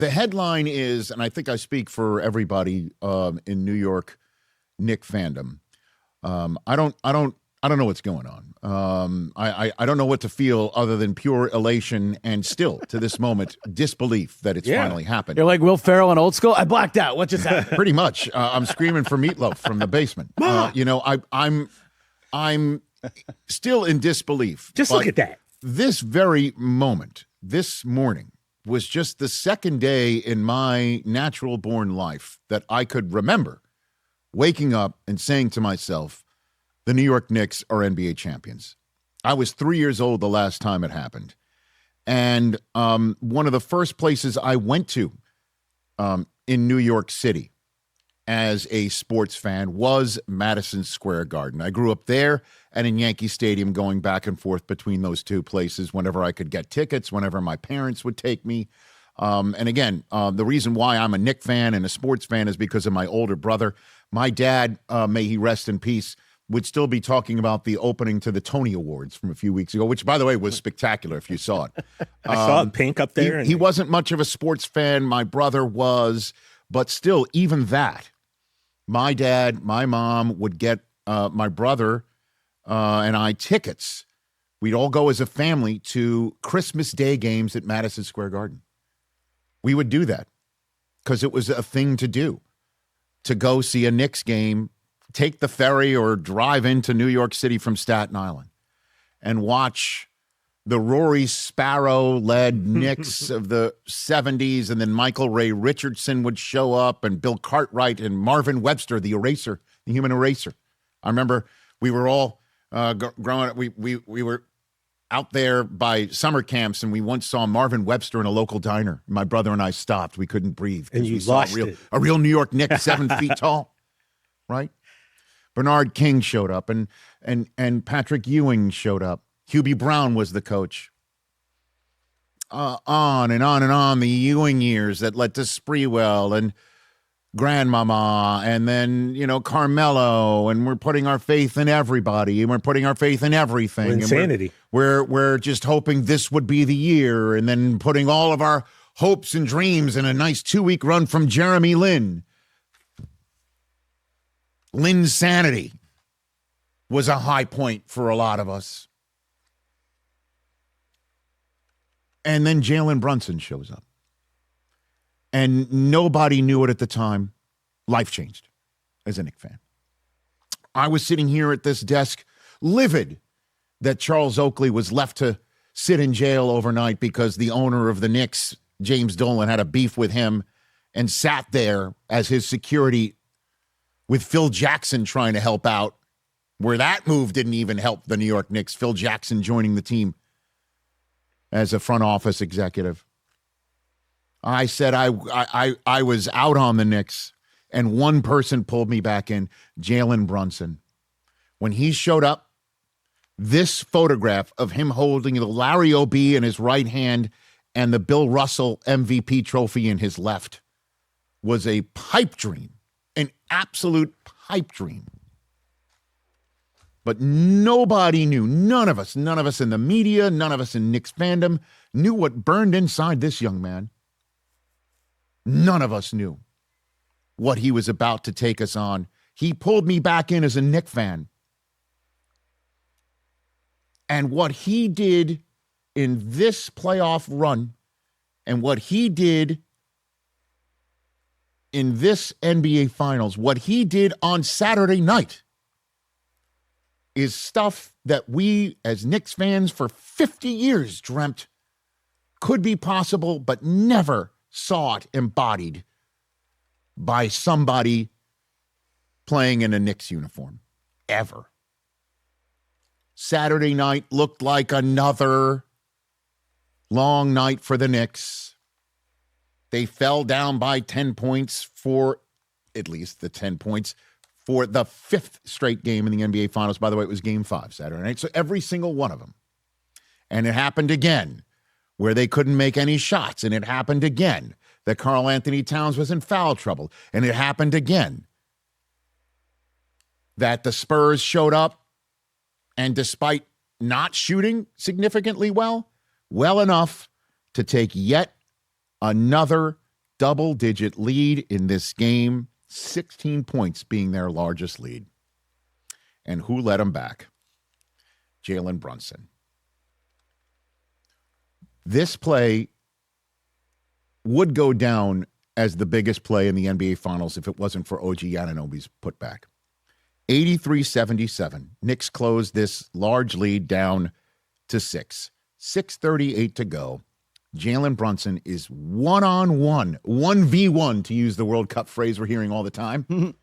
The headline is, and I think I speak for everybody in New York Knicks fandom. I don't know what's going on. I don't know what to feel other than pure elation and still, to this moment, disbelief that it's finally happened. You're like Will Ferrell in Old School? I blacked out. What just happened? Pretty much. I'm screaming for meatloaf from the basement. I'm still in disbelief. Just look at that. This very moment, this morning, was just the second day in my natural-born life that I could remember waking up and saying to myself, the New York Knicks are NBA champions. I was 3 years old the last time it happened. And one of the first places I went to in New York City as a sports fan was Madison Square Garden. I grew up there and in Yankee Stadium, going back and forth between those two places whenever I could get tickets, whenever my parents would take me. And again, the reason why I'm a Knicks fan and a sports fan is because of my older brother. My dad, may he rest in peace, would still be talking about the opening to the Tony Awards from a few weeks ago, which, by the way, was spectacular if you saw it. I saw it pink up there. He wasn't much of a sports fan. My brother was. But still, even that, my dad, my mom would get my brother and I tickets. We'd all go as a family to Christmas Day games at Madison Square Garden. We would do that because it was a thing to do, to go see a Knicks game, take the ferry or drive into New York City from Staten Island and watch the Rory Sparrow-led Knicks of the 70s, and then Michael Ray Richardson would show up, and Bill Cartwright and Marvin Webster, the eraser, the human eraser. I remember we were all growing up. We were out there by summer camps, and we once saw Marvin Webster in a local diner. My brother and I stopped. We couldn't breathe. And you we saw lost a real New York Knick, 7 feet tall, right? Bernard King showed up, and Patrick Ewing showed up. Hubie Brown was the coach. On and on and on, the Ewing years that led to Sprewell and Grandmama, and then, Carmelo, and we're putting our faith in everybody, and we're putting our faith in everything. Insanity. And we're just hoping this would be the year, and then putting all of our hopes and dreams in a nice 2-week run from Jeremy Lin. Lin's sanity was a high point for a lot of us. And then Jalen Brunson shows up. And nobody knew it at the time. Life changed as a Knicks fan. I was sitting here at this desk, livid that Charles Oakley was left to sit in jail overnight because the owner of the Knicks, James Dolan, had a beef with him and sat there as his security with Phil Jackson trying to help out, where that move didn't even help the New York Knicks. Phil Jackson joining the team as a front office executive. I said I was out on the Knicks, and one person pulled me back in, Jalen Brunson. When he showed up, this photograph of him holding the Larry O.B. in his right hand and the Bill Russell MVP trophy in his left was a pipe dream, an absolute pipe dream. But nobody knew, none of us in the media, none of us in Knicks fandom knew what burned inside this young man. None of us knew what he was about to take us on. He pulled me back in as a Knicks fan. And what he did in this playoff run and what he did in this NBA Finals, what he did on Saturday night, is stuff that we as Knicks fans for 50 years dreamt could be possible, but never saw it embodied by somebody playing in a Knicks uniform, ever. Saturday night looked like another long night for the Knicks. They fell down by 10 points for at least the 10 points for the 5th straight game in the NBA Finals. By the way, it was Game 5 Saturday night. So every single one of them. And it happened again where they couldn't make any shots. And it happened again that Karl-Anthony Towns was in foul trouble. And it happened again that the Spurs showed up, and despite not shooting significantly well enough to take yet another double-digit lead in this game, 16 points being their largest lead. And who let them back? Jalen Brunson. This play would go down as the biggest play in the NBA Finals if it wasn't for OG Anunoby's putback. 83-77. Knicks closed this large lead down to 6. 6:38 to go. Jalen Brunson is one-on-one, 1v1 to use the World Cup phrase we're hearing all the time.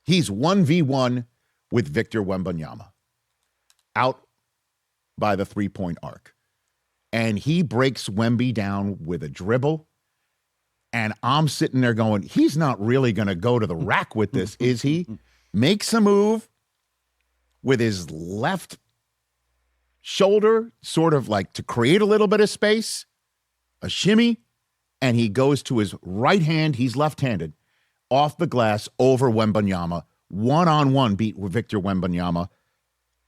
He's 1v1 with Victor Wembanyama out by the three-point arc. And he breaks Wemby down with a dribble. And I'm sitting there going, he's not really going to go to the rack with this, is he? Makes a move with his left shoulder, sort of like to create a little bit of space, a shimmy, and he goes to his right hand, he's left-handed, off the glass over Wembanyama, one-on-one beat with Victor Wembanyama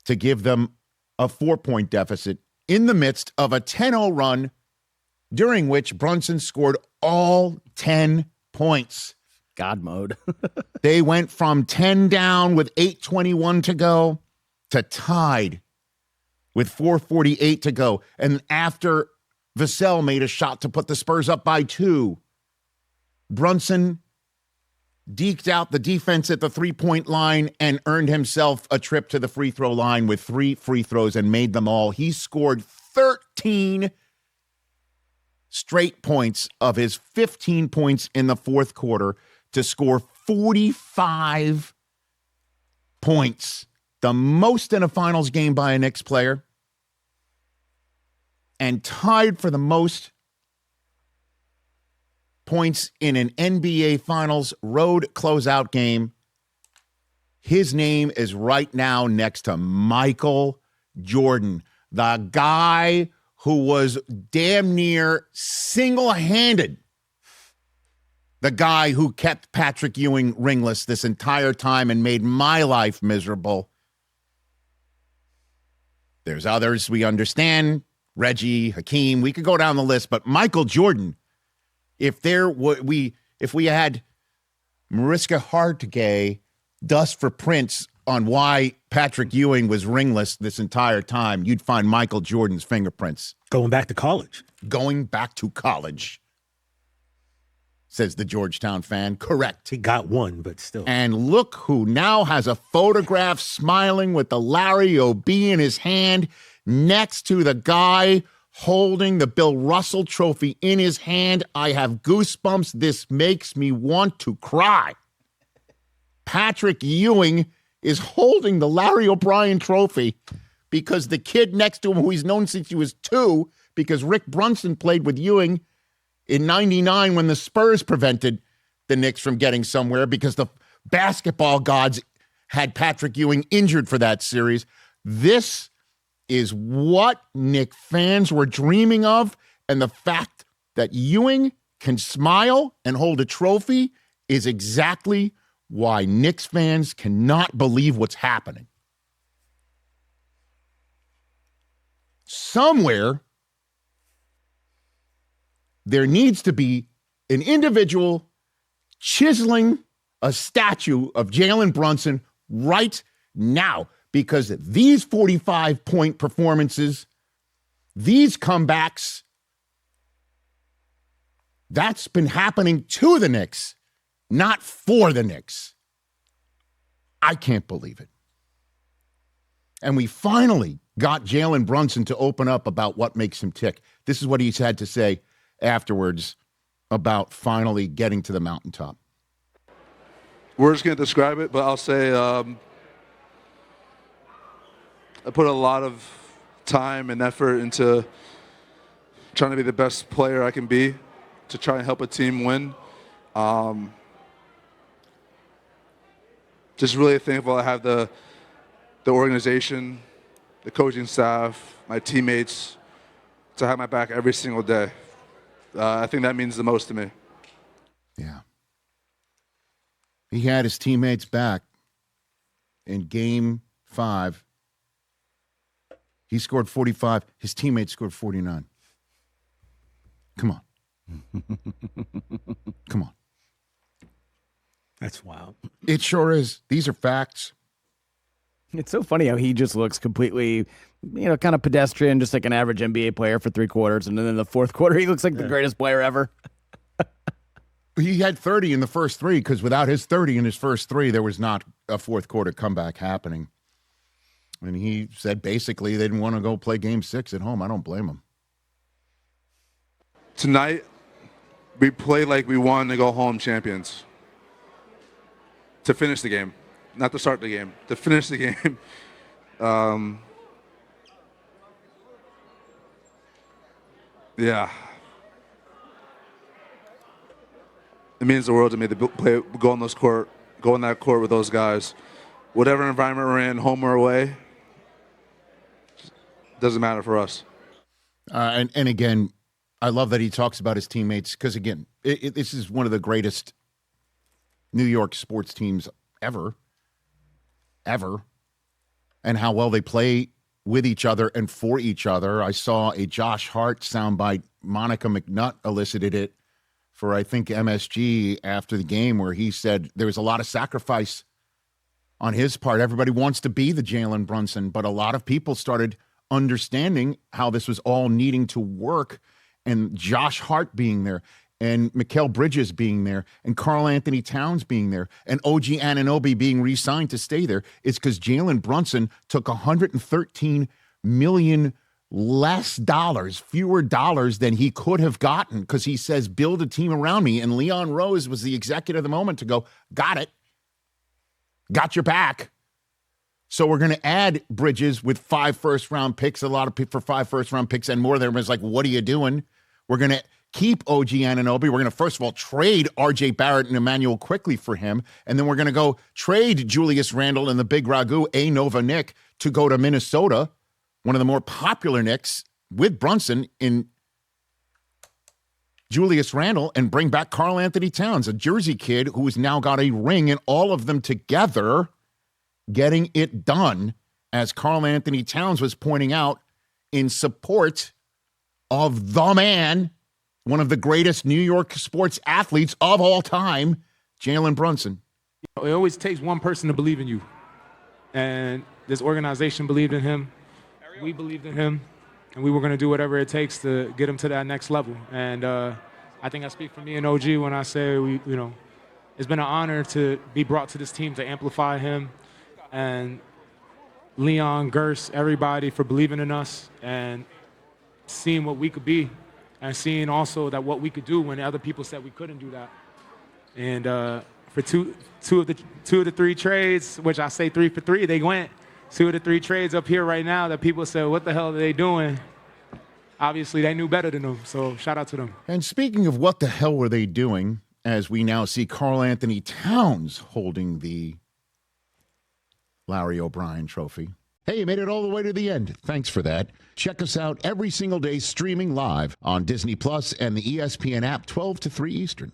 to give them a 4-point deficit in the midst of a 10-0 run, during which Brunson scored all 10 points. God mode. They went from 10 down with 8:21 to go to tied with 4:48 to go. And after Vassell made a shot to put the Spurs up by 2, Brunson deked out the defense at the three-point line and earned himself a trip to the free throw line with 3 free throws and made them all. He scored 13 straight points of his 15 points in the fourth quarter to score 45 points, the most in a finals game by a Knicks player, and tied for the most points in an NBA Finals road closeout game. His name is right now next to Michael Jordan, the guy who was damn near single-handed, the guy who kept Patrick Ewing ringless this entire time and made my life miserable. There's others we understand, Reggie, Hakeem, we could go down the list, but Michael Jordan, if we had Mariska Hargitay dust for Prince on why Patrick Ewing was ringless this entire time, you'd find Michael Jordan's fingerprints. Going back to college. Going back to college, says the Georgetown fan. Correct. He got one, but still. And look who now has a photograph smiling with the Larry O.B. in his hand next to the guy holding the Bill Russell trophy in his hand. I have goosebumps. This makes me want to cry. Patrick Ewing is holding the Larry O'Brien trophy because the kid next to him, who he's known since he was 2, because Rick Brunson played with Ewing in 99 when the Spurs prevented the Knicks from getting somewhere because the basketball gods had Patrick Ewing injured for that series. This is what Knicks fans were dreaming of, and the fact that Ewing can smile and hold a trophy is exactly why Knicks fans cannot believe what's happening. Somewhere, there needs to be an individual chiseling a statue of Jalen Brunson right now, because these 45-point performances, these comebacks, that's been happening to the Knicks, not for the Knicks. I can't believe it. And we finally got Jalen Brunson to open up about what makes him tick. This is what he's had to say afterwards about finally getting to the mountaintop. Words can't describe it, but I'll say I put a lot of time and effort into trying to be the best player I can be to try and help a team win. Just really thankful I have the organization, the coaching staff, my teammates to have my back every single day. I think that means the most to me. Yeah. He had his teammates back in Game 5. He scored 45. His teammates scored 49. Come on. Come on. That's wild. It sure is. These are facts. It's so funny how he just looks completely, kind of pedestrian, just like an average NBA player for 3 quarters. And then in the fourth quarter, he looks like the greatest player ever. He had 30 in the first 3 because without his 30 in his first 3, there was not a fourth quarter comeback happening. And he said basically they didn't want to go play game 6 at home. I don't blame him. Tonight, we play like we won to go home champions. To finish the game. Not to start the game. To finish the game. Yeah. It means the world to me to go on that court with those guys. Whatever environment we're in, home or away, doesn't matter for us. And again, I love that he talks about his teammates because, again, this is one of the greatest New York sports teams ever, and how well they play with each other and for each other. I saw a Josh Hart soundbite. Monica McNutt elicited it for, I think, MSG after the game where he said there was a lot of sacrifice on his part. Everybody wants to be the Jalen Brunson, but a lot of people started understanding how this was all needing to work, and Josh Hart being there, and Mikal Bridges being there, and Karl-Anthony Towns being there, and OG Anunoby being re-signed to stay there, is because Jalen Brunson took $113 million less dollars, fewer dollars than he could have gotten, because he says, build a team around me. And Leon Rose was the executive of the moment to go, got it. Got your back. So we're going to add Bridges with 5 first-round picks, a lot of for 5 first-round picks and more. Everyone's like, what are you doing? We're going to keep OG Anunoby. We're going to, first of all, trade RJ Barrett and Emmanuel quickly for him. And then we're going to go trade Julius Randle and the big ragu, A Nova Nick, to go to Minnesota, one of the more popular Knicks, with Brunson in Julius Randle, and bring back Karl-Anthony Towns, a Jersey kid who has now got a ring, and all of them together getting it done, as Karl-Anthony Towns was pointing out, in support of the man, one of the greatest New York sports athletes of all time, Jalen Brunson. It always takes one person to believe in you. And this organization believed in him. We believed in him. And we were going to do whatever it takes to get him to that next level. And I think I speak for me and OG when I say, it's been an honor to be brought to this team to amplify him. And Leon, Gers, everybody for believing in us and seeing what we could be, and seeing also that what we could do when other people said we couldn't do that. And for two of the 3 trades, which I say 3 for 3, they went. 2 of the 3 trades up here right now that people said, what the hell are they doing? Obviously, they knew better than them, so shout out to them. And speaking of what the hell were they doing, as we now see Karl-Anthony Towns holding the Larry O'Brien Trophy. Hey, you made it all the way to the end. Thanks for that. Check us out every single day streaming live on Disney Plus and the ESPN app 12 to 3 Eastern.